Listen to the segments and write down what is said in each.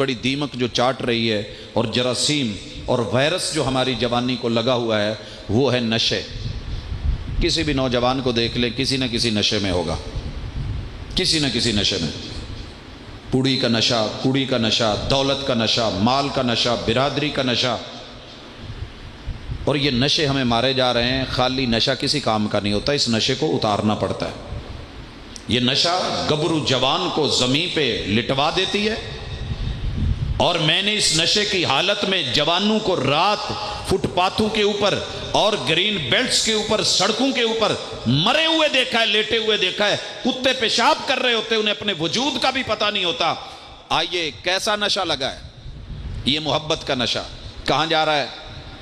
بڑی دیمک جو چاٹ رہی ہے اور جراثیم اور وائرس جو ہماری جوانی کو لگا ہوا ہے وہ ہے نشے۔ کسی بھی نوجوان کو دیکھ لے، کسی نہ کسی نشے میں ہوگا، کسی نہ کسی نشے میں۔ پوڑی کا نشہ، کوڑی کا نشہ، دولت کا نشہ، مال کا نشہ، برادری کا نشہ، اور یہ نشے ہمیں مارے جا رہے ہیں۔ خالی نشہ کسی کام کا نہیں ہوتا، اس نشے کو اتارنا پڑتا ہے۔ یہ نشہ گبرو جوان کو زمین پہ لٹوا دیتی ہے، اور میں نے اس نشے کی حالت میں جوانوں کو رات فٹ پاتھوں کے اوپر اور گرین بیلٹس کے اوپر، سڑکوں کے اوپر مرے ہوئے دیکھا ہے، لیٹے ہوئے دیکھا ہے۔ کتے پیشاب کر رہے ہوتے، انہیں اپنے وجود کا بھی پتہ نہیں ہوتا۔ آئیے کیسا نشہ لگا ہے یہ محبت کا نشہ۔ کہاں جا رہا ہے؟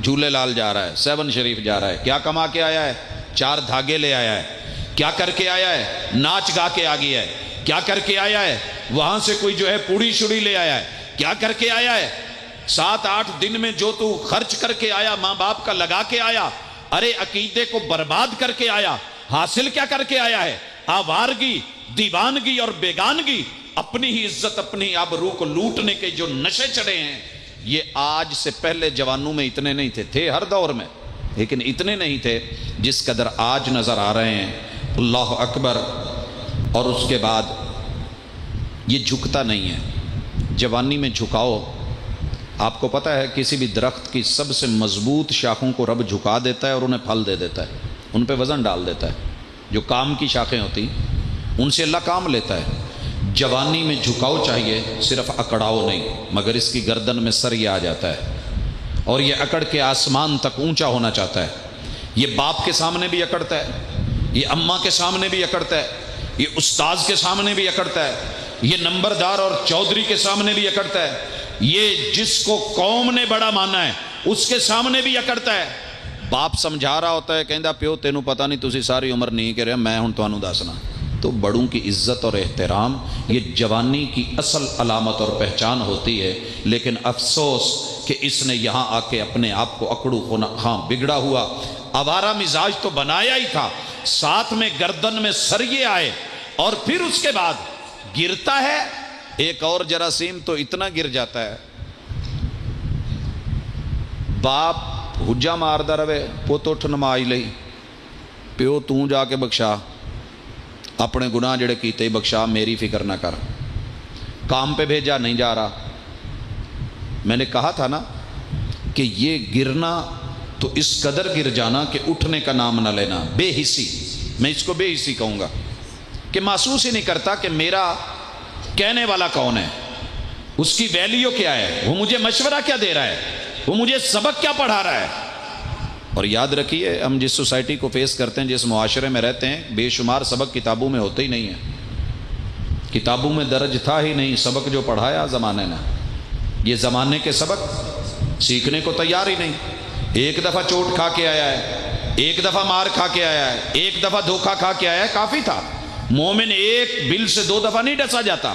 جھولے لال جا رہا ہے، سیون شریف جا رہا ہے، کیا کما کے آیا ہے؟ 4 دھاگے لے آیا ہے۔ کیا کر کے آیا ہے؟ ناچ گا کے آ گیا ہے۔ کیا کر کے آیا ہے؟ وہاں سے کوئی جو ہے پوڑی شڑی لے آیا ہے۔ کیا کر کے آیا ہے؟ 7-8 دن میں جو تو خرچ کر کے آیا، ماں باپ کا لگا کے آیا، ارے عقیدے کو برباد کر کے آیا۔ حاصل کیا کر کے آیا ہے؟ آوارگی، دیوانگی اور بیگانگی، اپنی ہی عزت، اپنی آبرو کو لوٹنے کے جو نشے چڑھے ہیں۔ یہ آج سے پہلے جوانوں میں اتنے نہیں تھے ہر دور میں، لیکن اتنے نہیں تھے جس قدر آج نظر آ رہے ہیں۔ اللہ اکبر۔ اور اس کے بعد یہ جھکتا نہیں ہے۔ جوانی میں جھکاؤ، آپ کو پتہ ہے کسی بھی درخت کی سب سے مضبوط شاخوں کو رب جھکا دیتا ہے اور انہیں پھل دے دیتا ہے، ان پہ وزن ڈال دیتا ہے۔ جو کام کی شاخیں ہوتی ان سے اللہ کام لیتا ہے۔ جوانی میں جھکاؤ چاہیے، صرف اکڑاؤ نہیں، مگر اس کی گردن میں سر یہ آ جاتا ہے اور یہ اکڑ کے آسمان تک اونچا ہونا چاہتا ہے۔ یہ باپ کے سامنے بھی اکڑتا ہے، یہ اماں کے سامنے بھی اکڑتا ہے، یہ استاذ کے سامنے بھی اکڑتا ہے، یہ نمبردار اور چودھری کے سامنے بھی اکڑتا ہے، یہ جس کو قوم نے بڑا مانا ہے اس کے سامنے بھی اکڑتا ہے۔ باپ سمجھا رہا ہوتا ہے، کہندا پیو تینوں پتہ نہیں تسی ساری عمر نہیں کرے، میں ہوں تانوں دسنا۔ تو بڑوں کی عزت اور احترام یہ جوانی کی اصل علامت اور پہچان ہوتی ہے، لیکن افسوس کہ اس نے یہاں آ کے اپنے آپ کو اکڑو خواں بگڑا ہوا آوارہ مزاج تو بنایا ہی تھا، ساتھ میں گردن میں سریے آئے، اور پھر اس کے بعد گرتا ہے۔ ایک اور جراثیم تو اتنا گر جاتا ہے، باپ حجا ماردا رہے، پوت اٹھ نماز لئی، پیو تو جا کے بخشا، اپنے گناہ جڑے کیتے ہی بخشا، میری فکر نہ کر۔ کام پہ بھیجا نہیں جا رہا۔ میں نے کہا تھا نا کہ یہ گرنا تو اس قدر گر جانا کہ اٹھنے کا نام نہ لینا، بے حسی، میں اس کو بے حسی کہوں گا، کہ محسوس ہی نہیں کرتا کہ میرا کہنے والا کون ہے، اس کی ویلیو کیا ہے، وہ مجھے مشورہ کیا دے رہا ہے، وہ مجھے سبق کیا پڑھا رہا ہے۔ اور یاد رکھیے، ہم جس سوسائٹی کو فیس کرتے ہیں، جس معاشرے میں رہتے ہیں، بے شمار سبق کتابوں میں ہوتے ہی نہیں ہیں، کتابوں میں درج تھا ہی نہیں سبق جو پڑھایا زمانے نے۔ یہ زمانے کے سبق سیکھنے کو تیار ہی نہیں۔ ایک دفعہ چوٹ کھا کے آیا ہے، ایک دفعہ مار کھا کے آیا ہے، ایک دفعہ دھوکہ کھا کے آیا ہے، کافی تھا۔ مومن ایک بل سے 2 دفعہ نہیں ڈسا جاتا۔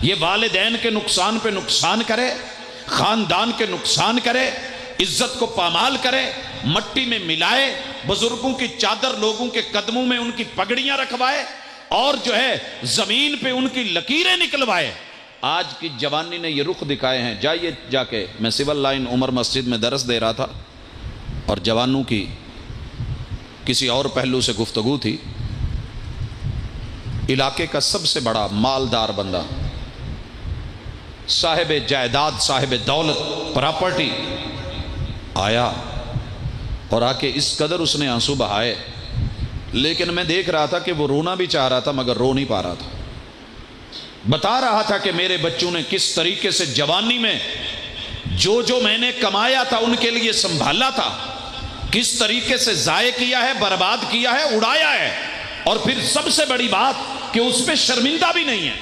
یہ والدین کے نقصان پہ نقصان کرے، خاندان کے نقصان کرے، عزت کو پامال کرے، مٹی میں ملائے، بزرگوں کی چادر لوگوں کے قدموں میں ان کی پگڑیاں رکھوائے، اور جو ہے زمین پہ ان کی لکیریں نکلوائے۔ آج کی جوانی نے یہ رخ دکھائے ہیں۔ جائیے جا کے، میں سول لائن عمر مسجد میں درس دے رہا تھا اور جوانوں کی کسی اور پہلو سے گفتگو تھی۔ علاقے کا سب سے بڑا مالدار بندہ، صاحب جائیداد، صاحب دولت، پراپرٹی آیا، اور آ کے اس قدر اس نے آنسو بہائے، لیکن میں دیکھ رہا تھا کہ وہ رونا بھی چاہ رہا تھا مگر رو نہیں پا رہا تھا۔ بتا رہا تھا کہ میرے بچوں نے کس طریقے سے جوانی میں جو میں نے کمایا تھا ان کے لیے سنبھالا تھا، کس طریقے سے ضائع کیا ہے، برباد کیا ہے، اڑایا ہے، اور پھر سب سے بڑی بات کہ اس پہ شرمندہ بھی نہیں ہے۔